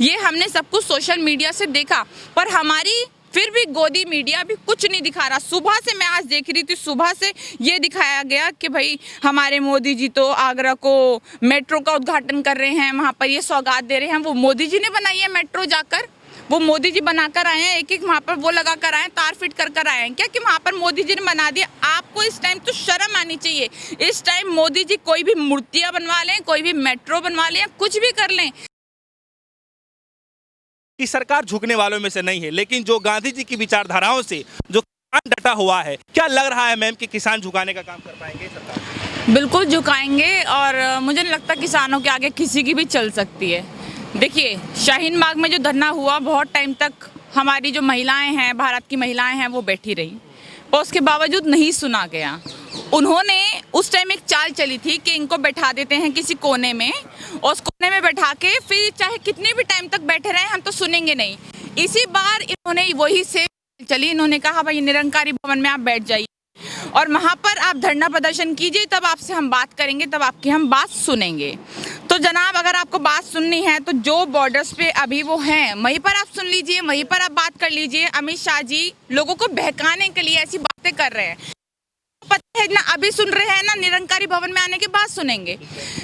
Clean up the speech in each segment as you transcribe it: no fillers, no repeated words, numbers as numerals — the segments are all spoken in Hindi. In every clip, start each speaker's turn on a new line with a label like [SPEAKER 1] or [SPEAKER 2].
[SPEAKER 1] ये हमने सब कुछ सोशल मीडिया से देखा, पर हमारी फिर भी गोदी मीडिया भी कुछ नहीं दिखा रहा। सुबह से मैं आज देख रही थी, सुबह से ये दिखाया गया कि भाई हमारे मोदी जी तो आगरा को मेट्रो का उद्घाटन कर रहे हैं, वहाँ पर ये सौगात दे रहे हैं। वो मोदी जी ने बनाई है मेट्रो, जाकर वो मोदी जी बनाकर आए हैं, एक एक वहाँ पर वो लगा कर आए हैं, तार फिट कर आए हैं क्या कि वहाँ पर मोदी जी ने बना दिया। आपको इस टाइम तो शर्म आनी चाहिए। इस टाइम मोदी जी कोई भी मूर्तियाँ बनवा लें, कोई भी मेट्रो बनवा लें, कुछ भी कर लें,
[SPEAKER 2] कि सरकार झुकने वालों में से नहीं है, लेकिन जो गांधी जी की विचारधाराओं से जो किसान डटा हुआ है, क्या लग रहा है मैम कि किसान झुकाने का काम कर पाएंगे सरकार?
[SPEAKER 1] बिल्कुल झुकाएंगे। और मुझे नहीं लगता किसानों के आगे किसी की भी चल सकती है। देखिए, शाहीन बाग में जो धरना हुआ, बहुत टाइम तक हमारी जो महिलाएं हैं, भारत की महिलाएं हैं, वो बैठी रही, और उसके बावजूद नहीं सुना गया। उन्होंने उस टाइम एक चाल चली थी कि इनको बैठा देते हैं किसी कोने में, और उस कोने में बैठा के फिर चाहे कितने भी टाइम तक बैठे रहे, हम तो सुनेंगे नहीं। इसी बार इन्होंने वही से चली, इन्होंने कहा भाई निरंकारी भवन में आप बैठ जाइए और वहाँ पर आप धरना प्रदर्शन कीजिए, तब आपसे हम बात करेंगे, तब आपकी हम बात सुनेंगे। तो जनाब, अगर आपको बात सुननी है तो जो बॉर्डर्स पे अभी वो हैं, वहीं पर आप सुन लीजिए, वहीं पर आप बात कर लीजिए। अमित शाह जी लोगों को बहकाने के लिए ऐसी बातें कर रहे हैं, पता है ना, अभी सुन रहे हैं ना, निरंकारी भवन में आने के बाद सुनेंगे।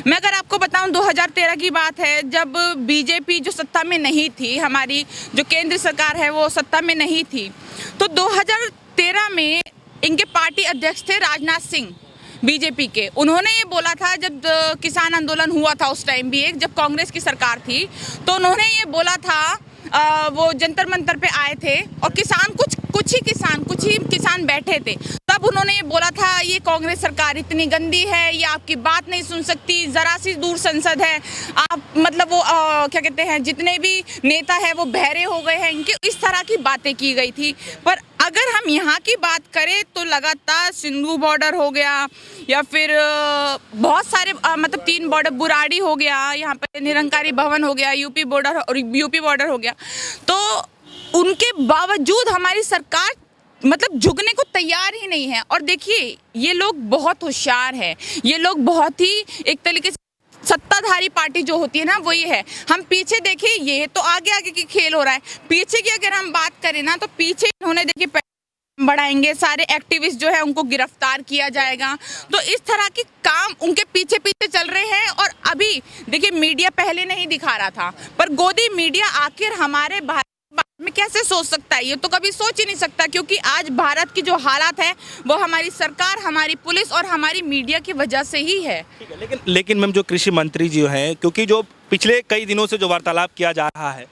[SPEAKER 1] मैं अगर आपको बताऊं, 2013 की बात है, जब बीजेपी जो सत्ता में नहीं थी, हमारी जो केंद्र सरकार है वो सत्ता में नहीं थी, तो 2013 में इनके पार्टी अध्यक्ष थे राजनाथ सिंह बीजेपी के। उन्होंने ये बोला था, जब किसान आंदोलन हुआ था उस टाइम भी, एक जब कांग्रेस की सरकार थी, तो उन्होंने ये बोला था, वो जंतर मंतर पे आए थे और कुछ ही किसान बैठे थे, तब उन्होंने ये बोला था ये कांग्रेस सरकार इतनी गंदी है, ये आपकी बात नहीं सुन सकती, जरा सी दूर संसद है, आप मतलब वो क्या कहते हैं, जितने भी नेता है वो बहरे हो गए हैं, इनके इस तरह की बातें की गई थी। पर अगर हम यहाँ की बात करें तो लगातार सिंधु बॉर्डर हो गया, या फिर बहुत सारे मतलब 3 बॉर्डर, बुराड़ी हो गया, यहाँ पर निरंकारी भवन हो गया, यूपी बॉर्डर हो गया, तो उनके बावजूद हमारी सरकार मतलब झुकने को तैयार ही नहीं है। और देखिए, ये लोग बहुत होशियार हैं, ये लोग बहुत ही एक तरीके से सत्ताधारी पार्टी जो होती है ना, वो ये है। हम पीछे देखिए, ये तो आगे की खेल हो रहा है, पीछे की अगर हम बात करें ना, तो पीछे इन्होंने देखिए बढ़ाएंगे, सारे एक्टिविस्ट जो है उनको गिरफ्तार किया जाएगा, तो इस तरह के काम उनके पीछे चल रहे हैं। और अभी देखिए, मीडिया पहले नहीं दिखा रहा था, पर गोदी मीडिया आखिर हमारे भारत में कैसे सोच सकता है? ये तो कभी सोच ही नहीं सकता, क्योंकि आज भारत की जो हालात है वो हमारी सरकार, हमारी पुलिस और हमारी मीडिया की वजह से ही है।
[SPEAKER 2] ठीक है, लेकिन मैम, जो कृषि मंत्री जी हैं, क्योंकि जो पिछले कई दिनों से जो वार्तालाप किया जा रहा है,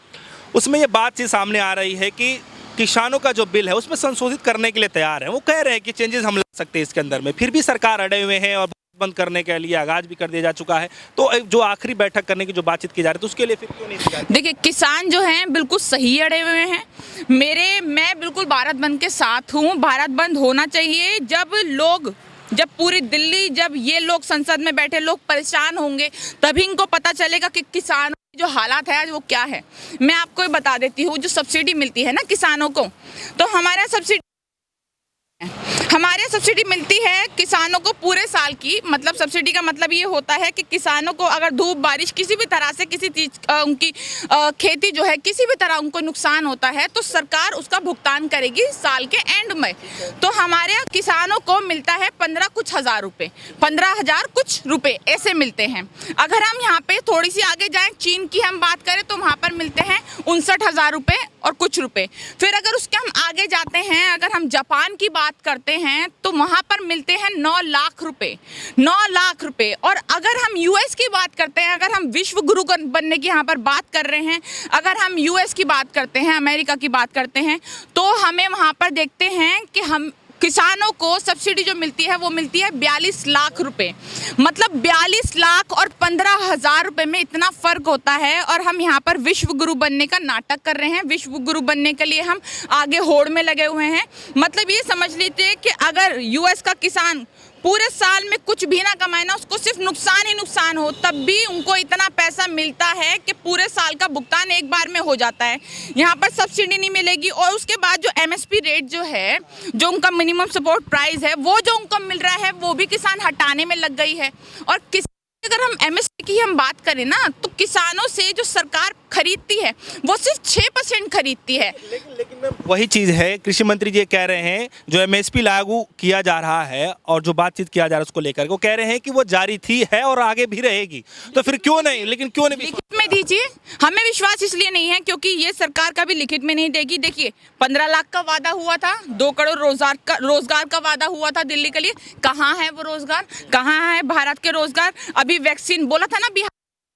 [SPEAKER 2] उसमें ये बात चीज़ सामने आ रही है कि किसानों का जो बिल है उसमें संशोधित करने के लिए तैयार है। वो कह रहे हैं कि चेंजेस हम ला सकते हैं इसके अंदर में, फिर भी सरकार अड़े हुए हैं और बंद करने के लिए आगाज भी कर दिया जा चुका है। तो जो आखिरी बैठक करने की जो बातचीत की जा रही है, तो उसके लिए फिर क्यों नहीं?
[SPEAKER 1] देखिए, किसान जो हैं बिल्कुल सही अड़े हुए हैं। मैं बिल्कुल भारत बंद के साथ हूँ। भारत बंद होना चाहिए। जब पूरी दिल्ली, जब ये लोग संसद में बैठे लोग परेशान होंगे, तभी इनको पता चलेगा कि किसानों की जो हालात है आज वो क्या है। मैं आपको बता देती हूँ, जो सब्सिडी मिलती है ना किसानों को, तो हमारे सब्सिडी मिलती है किसानों को पूरे साल की। मतलब सब्सिडी का मतलब ये होता है कि किसानों को अगर धूप बारिश किसी भी तरह से किसी चीज उनकी खेती जो है किसी भी तरह उनको नुकसान होता है, तो सरकार उसका भुगतान करेगी साल के एंड में। तो हमारे यहाँ किसानों को मिलता है 15 कुछ हज़ार रुपये, 15,000 कुछ रुपये ऐसे मिलते हैं। अगर हम यहाँ पे थोड़ी सी आगे जाएं, चीन की हम बात करें, तो वहाँ पर मिलते हैं 59,000 रुपये और कुछ रुपए। फिर अगर उसके हम आगे जाते हैं, अगर हम जापान की बात करते हैं, तो वहाँ पर मिलते हैं 9 लाख रुपए, 9 लाख रुपए। और अगर हम यूएस की बात करते हैं, अगर हम विश्व गुरु बनने की यहाँ पर बात कर रहे हैं, अगर हम यूएस की बात करते हैं, अमेरिका की बात करते हैं, तो हमें वहाँ पर देखते हैं कि हम किसानों को सब्सिडी जो मिलती है वो मिलती है 42 लाख रुपए। मतलब 42 लाख और 15,000 रुपए में इतना फर्क होता है। और हम यहाँ पर विश्व गुरु बनने का नाटक कर रहे हैं। विश्व गुरु बनने के लिए हम आगे होड़ में लगे हुए हैं। मतलब ये समझ लीजिए कि अगर यूएस का किसान पूरे साल में कुछ भी ना कमाए ना, उसको सिर्फ नुकसान ही नुकसान हो, तब भी उनको इतना पैसा मिलता है कि पूरे साल का भुगतान एक बार में हो जाता है। यहाँ पर सब्सिडी नहीं मिलेगी। और उसके बाद जो एमएसपी रेट जो है, जो उनका मिनिमम सपोर्ट प्राइस है, वो जो उनको मिल रहा है वो भी किसान हटाने में लग गई है। और अगर हम एमएसपी की हम बात करें ना तो किसानों से जो सरकार खरीदती है वो सिर्फ 6% खरीदती है।
[SPEAKER 2] लेकिन मैम वही चीज़ है, कृषि मंत्री जी कह रहे हैं जो एमएसपी लागू किया जा रहा है और जो बातचीत किया जा रहा है उसको लेकर वो कह रहे हैं कि वो जारी थी है और आगे भी रहेगी, तो फिर क्यों नहीं, लेकिन क्यों नहीं
[SPEAKER 1] लिखित में दीजिए। हमें विश्वास इसलिए नहीं है क्योंकि ये सरकार कभी लिखित में नहीं देगी। देखिए 15 लाख का वादा हुआ था, 2 करोड़ रोजगार का वादा हुआ था दिल्ली के लिए, कहाँ है वो रोजगार, कहाँ है भारत के रोजगार। अभी वैक्सीन बोला था ना बिहार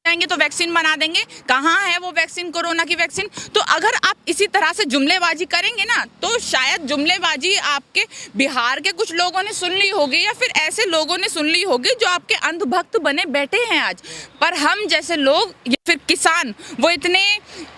[SPEAKER 1] जाएंगे तो वैक्सीन बना देंगे, कहाँ है वो वैक्सीन, कोरोना की वैक्सीन। तो अगर आप इसी तरह से जुमलेबाजी करेंगे ना तो शायद जुमलेबाजी आपके बिहार के कुछ लोगों ने सुन ली होगी या फिर ऐसे लोगों ने सुन ली होगी जो आपके अंधभक्त बने बैठे हैं आज। पर हम जैसे लोग या फिर किसान वो इतने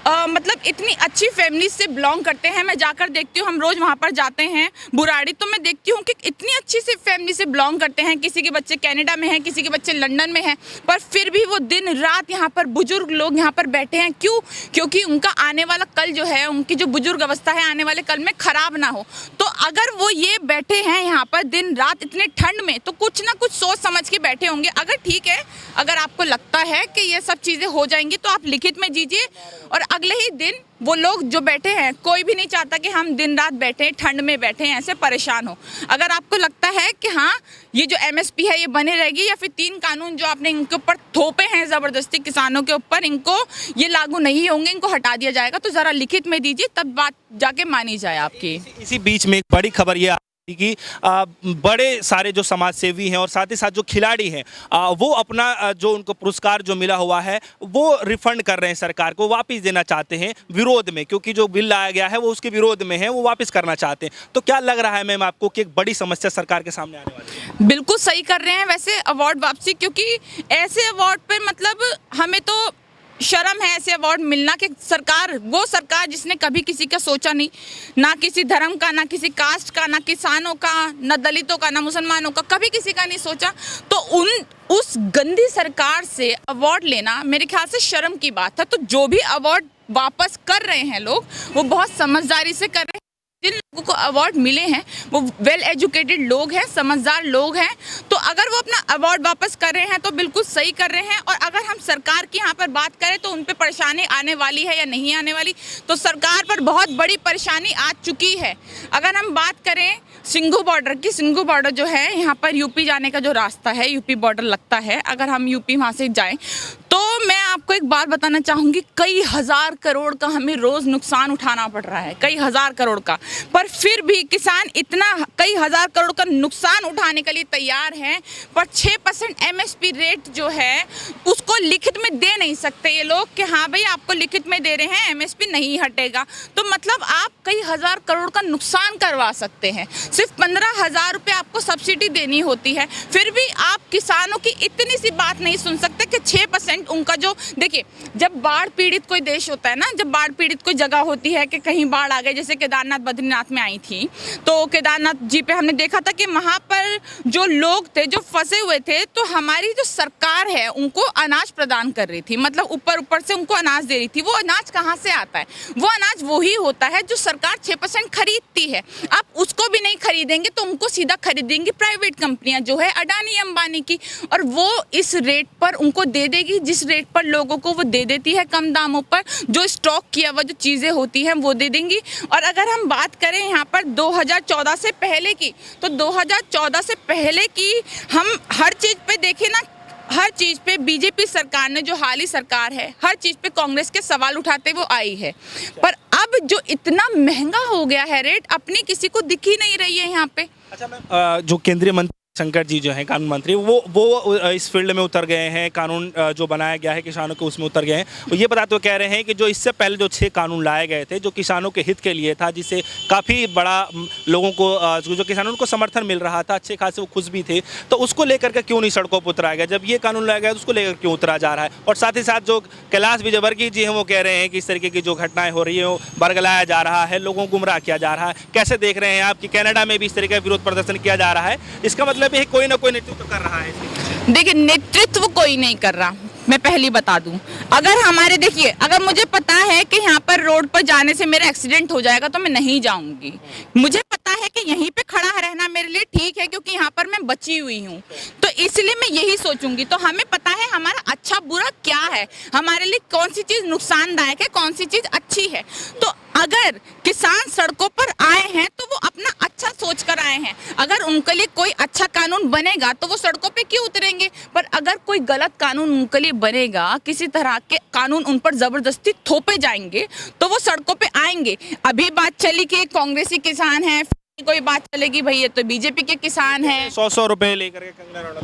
[SPEAKER 1] मतलब इतनी अच्छी फैमिली से बिलोंग करते हैं। मैं जाकर देखती हूँ, हम रोज वहाँ पर जाते हैं बुराड़ी, तो मैं देखती हूँ कि इतनी अच्छी सी फैमिली से बिलोंग करते हैं। किसी के बच्चे कनाडा में हैं, किसी के बच्चे लंदन में हैं, पर फिर भी वो दिन रात यहाँ पर बुजुर्ग लोग यहाँ पर बैठे हैं। क्यों? क्योंकि उनका आने वाला कल जो है, उनकी जो बुजुर्ग अवस्था है आने वाले कल में खराब ना हो। तो अगर वो ये बैठे हैं यहाँ पर दिन रात इतने ठंड में तो कुछ ना कुछ सोच समझ के बैठे होंगे। अगर ठीक है, अगर आपको लगता है कि ये सब चीज़ें हो जाएंगी तो आप लिखित में दीजिए और अगले ही दिन वो लोग जो बैठे हैं, कोई भी नहीं चाहता कि हम दिन रात बैठे ठंड में बैठे हैं ऐसे परेशान हो। अगर आपको लगता है कि हाँ ये जो एमएसपी है ये बने रहेगी या फिर 3 कानून जो आपने इनके ऊपर थोपे हैं ज़बरदस्ती किसानों के ऊपर, इनको ये लागू नहीं होंगे, इनको हटा दिया जाएगा, तो ज़रा लिखित में दीजिए, तब बात जाके मानी जाए आपकी।
[SPEAKER 2] इसी बीच में एक बड़ी खबर ये कि बड़े सारे जो समाज सेवी हैं और साथ ही साथ जो खिलाड़ी हैं वो अपना जो उनको पुरस्कार जो मिला हुआ है वो रिफंड कर रहे हैं, सरकार को वापस देना चाहते हैं विरोध में, क्योंकि जो बिल लाया गया है वो उसके विरोध में है, वो वापस करना चाहते हैं। तो क्या लग रहा है मैम आपको कि एक बड़ी समस्या सरकार के सामने आने वाली है?
[SPEAKER 1] बिल्कुल सही कर रहे हैं वैसे अवार्ड वापसी, क्योंकि ऐसे अवार्ड पे मतलब हमें तो शर्म है ऐसे अवार्ड मिलना कि वो सरकार जिसने कभी किसी का सोचा नहीं, ना किसी धर्म का, ना किसी कास्ट का, ना किसानों का, ना दलितों का, ना मुसलमानों का, कभी किसी का नहीं सोचा। तो उस गंदी सरकार से अवार्ड लेना मेरे ख्याल से शर्म की बात है। तो जो भी अवार्ड वापस कर रहे हैं लोग वो बहुत समझदारी से कर रहे हैं। जिन लोगों को अवार्ड मिले हैं वो वेल एजुकेटेड लोग हैं, समझदार लोग हैं। तो अगर वो अपना अवार्ड वापस कर रहे हैं तो बिल्कुल सही कर रहे हैं। और अगर हम सरकार की यहाँ पर बात करें तो उन पे परेशानी आने वाली है या नहीं आने वाली, तो सरकार पर बहुत बड़ी परेशानी आ चुकी है। अगर हम बात करें सिंघू बॉर्डर की, सिंघू बॉर्डर जो है यहाँ पर यूपी जाने का जो रास्ता है, यूपी बॉर्डर लगता है, अगर हम यूपी वहाँ से जाएं तो मैं आपको एक बात बताना चाहूँगी, कई हज़ार करोड़ का हमें रोज़ नुकसान उठाना पड़ रहा है, कई हज़ार करोड़ का। पर फिर भी किसान इतना कई हज़ार करोड़ का नुकसान उठाने के लिए तैयार हैं, पर 6% एमएसपी रेट जो है उसको लिखित में दे नहीं सकते ये लोग कि हाँ भाई आपको लिखित में दे रहे हैं, एमएसपी नहीं हटेगा। तो मतलब आप कई हज़ार करोड़ का नुकसान करवा सकते हैं। सिर्फ 15,000 रुपये आपको सब्सिडी देनी होती है, फिर भी आप किसानों की इतनी सी बात नहीं सुन सकते कि 6% उनका जो, देखिए जब बाढ़ पीड़ित कोई देश होता है ना, जब बाढ़ पीड़ित कोई जगह होती है कि कहीं बाढ़ आ गई, जैसे केदारनाथ बद्रीनाथ में आई थी, तो केदारनाथ जी पे हमने देखा था कि वहाँ पर जो लोग थे जो फंसे हुए थे, तो हमारी जो सरकार है उनको अनाज प्रदान कर रही थी, मतलब ऊपर से उनको अनाज दे रही थी। वो अनाज कहाँ से आता है? वो अनाज वही होता है जो सरकार 6% खरीदती है। आप उसको भी नहीं खरीदेंगे तो उनको सीधा खरीदेंगी प्राइवेट कंपनियां जो है अडानी अंबानी की, और वो इस रेट पर उनको दे देगी जिस रेट पर लोगों को वो दे देती है कम दामों पर। जो स्टॉक किया हुआ जो चीज़ें होती हैं वो दे देंगी। और अगर हम बात करें यहाँ पर 2014 से पहले की, तो 2014 से पहले की हम हर चीज़ पे देखें ना, हर चीज़ पे बीजेपी सरकार ने, जो हाल ही सरकार है, हर चीज़ पे कांग्रेस के सवाल उठाते वो आई है। पर अब जो इतना महंगा हो गया है रेट, अपनी किसी को दिख ही नहीं रही है यहाँ पे।
[SPEAKER 2] अच्छा मैम, जो केंद्रीय मंत्री शंकर जी जो हैं कानून मंत्री, वो इस फील्ड में उतर गए हैं, कानून जो बनाया गया है किसानों के उसमें उतर गए हैं। वो ये बताते हुए कह रहे हैं कि जो इससे पहले जो 6 कानून लाए गए थे जो किसानों के हित के लिए था, जिससे काफ़ी बड़ा लोगों को जो किसानों को समर्थन मिल रहा था, अच्छे खासे वो खुश भी थे, तो उसको लेकर के क्यों नहीं सड़कों पर उतराया गया? जब ये कानून लाया गया तो उसको लेकर क्यों उतरा जा रहा है? और साथ ही साथ जो कैलाश विजयवर्गीय जी हैं वो कह रहे हैं कि इस तरीके की जो घटनाएं हो रही है वो बरगलाया जा रहा है, लोगों को गुमराह किया जा रहा है। कैसे देख रहे हैं आप कि कनाडा में भी इस तरीके का विरोध प्रदर्शन किया जा रहा है? इसका मतलब ये कोई ना कोई नेतृत्व कर रहा है।
[SPEAKER 1] देखिए नेतृत्व कोई नहीं कर रहा, मैं पहली बता दूं, अगर हमारे देखिए, अगर मुझे पता है कि यहाँ पर रोड पर जाने से मेरा एक्सीडेंट हो जाएगा तो मैं नहीं जाऊंगी। मुझे पता है कि यहीं पे खड़ा रहना मेरे लिए ठीक है, क्योंकि यहाँ पर मैं बची हुई हूँ, तो इसलिए मैं यही सोचूंगी। तो हमें पता है हमारा अच्छा बुरा क्या है, हमारे लिए कौन सी चीज नुकसानदायक है, कौन सी चीज अच्छी है। तो अगर किसान सड़कों पर आए हैं तो वो अपना अच्छा सोच कर आए हैं। अगर उनके लिए कोई अच्छा कानून बनेगा तो वो सड़कों पे क्यों उतरेंगे, पर अगर कोई गलत कानून उनके लिए बनेगा, किसी तरह के कानून उन पर जबरदस्ती थोपे जाएंगे तो वो सड़कों पे आएंगे। अभी बात चली कि कांग्रेसी किसान है, कोई बात चलेगी भाई ये तो बीजेपी के किसान हैं।
[SPEAKER 2] 100 रुपए लेकर के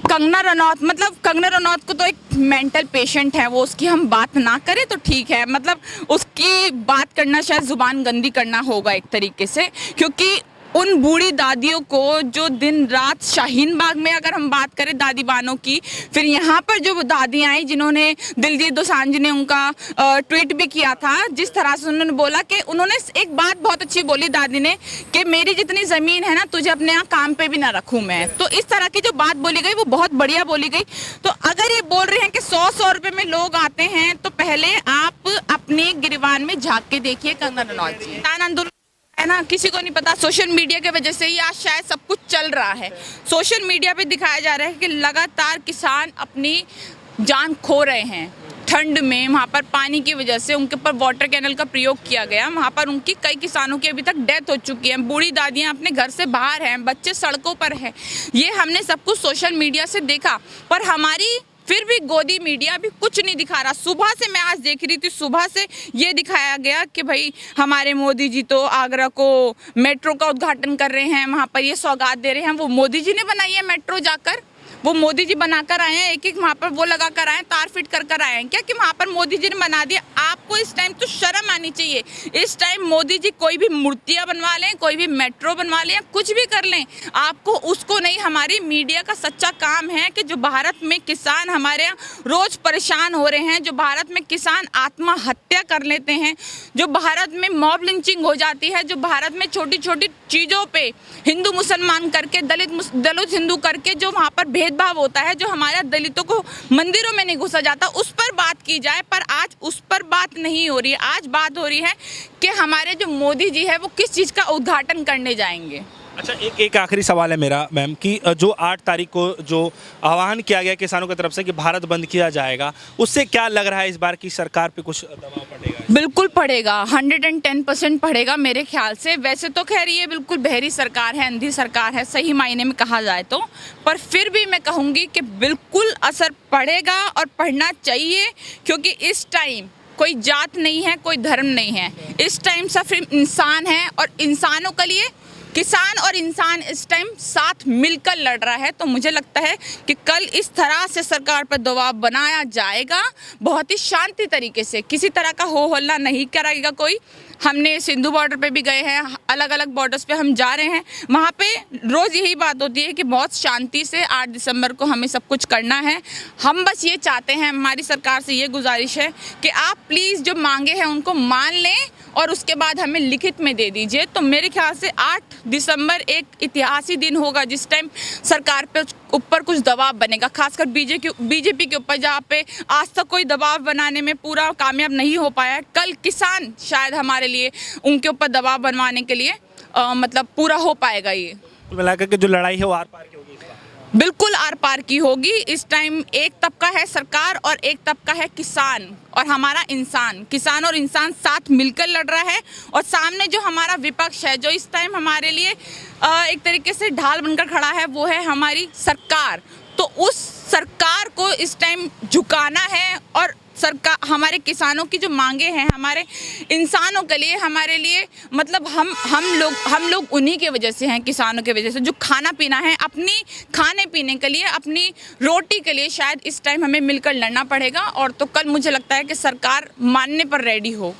[SPEAKER 1] कंगना रनौत, मतलब कंगना रनौत को तो एक मेंटल पेशेंट है वो, उसकी हम बात ना करें तो ठीक है। मतलब उसकी बात करना शायद जुबान गंदी करना होगा एक तरीके से, क्योंकि उन बूढ़ी दादियों को जो दिन रात शाहीन बाग में, अगर हम बात करें दादी बानों की, फिर यहाँ पर जो दादियाँ आई जिन्होंने, दिलजीत दोसांझ ने उनका ट्वीट भी किया था, जिस तरह से उन्होंने बोला कि उन्होंने एक बात बहुत अच्छी बोली दादी ने कि मेरी जितनी ज़मीन है ना, तुझे अपने यहाँ काम पे भी ना रखूँ मैं। तो इस तरह की जो बात बोली गई वो बहुत बढ़िया बोली गई। तो अगर ये बोल रहे हैं कि 100 रुपये में लोग आते हैं, तो पहले आप अपने गिरबान में झाँक के देखिए कंगना रनौत जी। किसान आंदोलन है ना, किसी को नहीं पता, सोशल मीडिया की वजह से ही आज शायद सब कुछ चल रहा है। सोशल मीडिया पे दिखाया जा रहा है कि लगातार किसान अपनी जान खो रहे हैं ठंड में। वहाँ पर पानी की वजह से उनके ऊपर वाटर कैनल का प्रयोग किया गया, वहाँ पर उनकी कई किसानों की अभी तक डेथ हो चुकी है। बूढ़ी दादियाँ अपने घर से बाहर हैं, बच्चे सड़कों पर हैं। ये हमने सब कुछ सोशल मीडिया से देखा, पर हमारी फिर भी गोदी मीडिया भी कुछ नहीं दिखा रहा। सुबह से मैं आज देख रही थी, सुबह से ये दिखाया गया कि भाई हमारे मोदी जी तो आगरा को मेट्रो का उद्घाटन कर रहे हैं, वहाँ पर ये सौगात दे रहे हैं। वो मोदी जी ने बनाई है मेट्रो, जाकर वो मोदी जी बनाकर आए हैं, एक एक वहाँ पर वो लगा कर आए हैं, तार फिट कर आए हैं क्या कि वहाँ पर मोदी जी ने बना दिया। आपको इस टाइम तो शर्म आनी चाहिए। इस टाइम मोदी जी कोई भी मूर्तियाँ बनवा लें, कोई भी मेट्रो बनवा लें, कुछ भी कर लें, आपको उसको नहीं। हमारी मीडिया का सच्चा काम है कि जो भारत में किसान हमारे यहाँ रोज़ परेशान हो रहे हैं, जो भारत में किसान आत्महत्या कर लेते हैं, जो भारत में मॉब लिंचिंग हो जाती है, जो भारत में छोटी छोटी चीज़ों पे हिंदू मुसलमान करके, दलित हिंदू करके जो वहाँ पर भेदभाव होता है, जो हमारे दलितों को मंदिरों में नहीं घुसा जाता, उस पर बात की जाए। पर आज उस पर बात नहीं हो रही है। आज बात हो रही है कि हमारे जो मोदी जी है वो किस चीज़ का उद्घाटन करने जाएंगे।
[SPEAKER 2] अच्छा, एक आखिरी सवाल है मेरा मैम कि जो 8 तारीख को जो आह्वान किया गया किसानों की तरफ से कि भारत बंद किया जाएगा, उससे क्या लग रहा है इस बार की सरकार पे कुछ दबाव पड़ेगा?
[SPEAKER 1] बिल्कुल पड़ेगा, 110% पड़ेगा मेरे ख्याल से। वैसे तो खैर ये बिल्कुल बहरी सरकार है, अंधी सरकार है सही मायने में कहा जाए तो, पर फिर भी मैं कहूँगी कि बिल्कुल असर पड़ेगा और पड़ना चाहिए, क्योंकि इस टाइम कोई जात नहीं है, कोई धर्म नहीं है। इस टाइम सिर्फ इंसान है, और इंसानों के लिए किसान और इंसान इस टाइम साथ मिलकर लड़ रहा है। तो मुझे लगता है कि कल इस तरह से सरकार पर दबाव बनाया जाएगा, बहुत ही शांति तरीके से, किसी तरह का हो हल्ला नहीं कराएगा कोई। हमने सिंधु बॉर्डर पे भी गए हैं, अलग अलग बॉर्डर्स पे हम जा रहे हैं, वहाँ पे रोज़ यही बात होती है कि बहुत शांति से 8 दिसंबर को हमें सब कुछ करना है। हम बस ये चाहते हैं, हमारी सरकार से ये गुजारिश है कि आप प्लीज़ जो मांगे हैं उनको मान लें और उसके बाद हमें लिखित में दे दीजिए। तो मेरे ख्याल से 8 दिसंबर एक इतिहासी दिन होगा जिस टाइम सरकार पे ऊपर कुछ दबाव बनेगा, खासकर बीजेपी के ऊपर, जहाँ पे आज तक कोई दबाव बनाने में पूरा कामयाब नहीं हो पाया। कल किसान शायद हमारे लिए उनके ऊपर दबाव बनवाने के लिए मतलब पूरा हो पाएगा। ये
[SPEAKER 2] मिलाकर के जो लड़ाई है वो आर पार की होगी,
[SPEAKER 1] बिल्कुल आर पार की होगी। इस टाइम एक तबका है सरकार और एक तबका है किसान, और हमारा इंसान, किसान और इंसान साथ मिलकर लड़ रहा है। और सामने जो हमारा विपक्ष है, जो इस टाइम हमारे लिए एक तरीके से ढाल बनकर खड़ा है, वो है हमारी सरकार। तो उस सरकार को इस टाइम झुकाना है, और सरकार हमारे किसानों की जो मांगे हैं, हमारे इंसानों के लिए, हमारे लिए, मतलब हम लोग उन्हीं के वजह से हैं, किसानों के वजह से। जो खाना पीना है, अपनी खाने पीने के लिए, अपनी रोटी के लिए शायद इस टाइम हमें मिलकर लड़ना पड़ेगा। और तो कल मुझे लगता है कि सरकार मानने पर रेडी हो।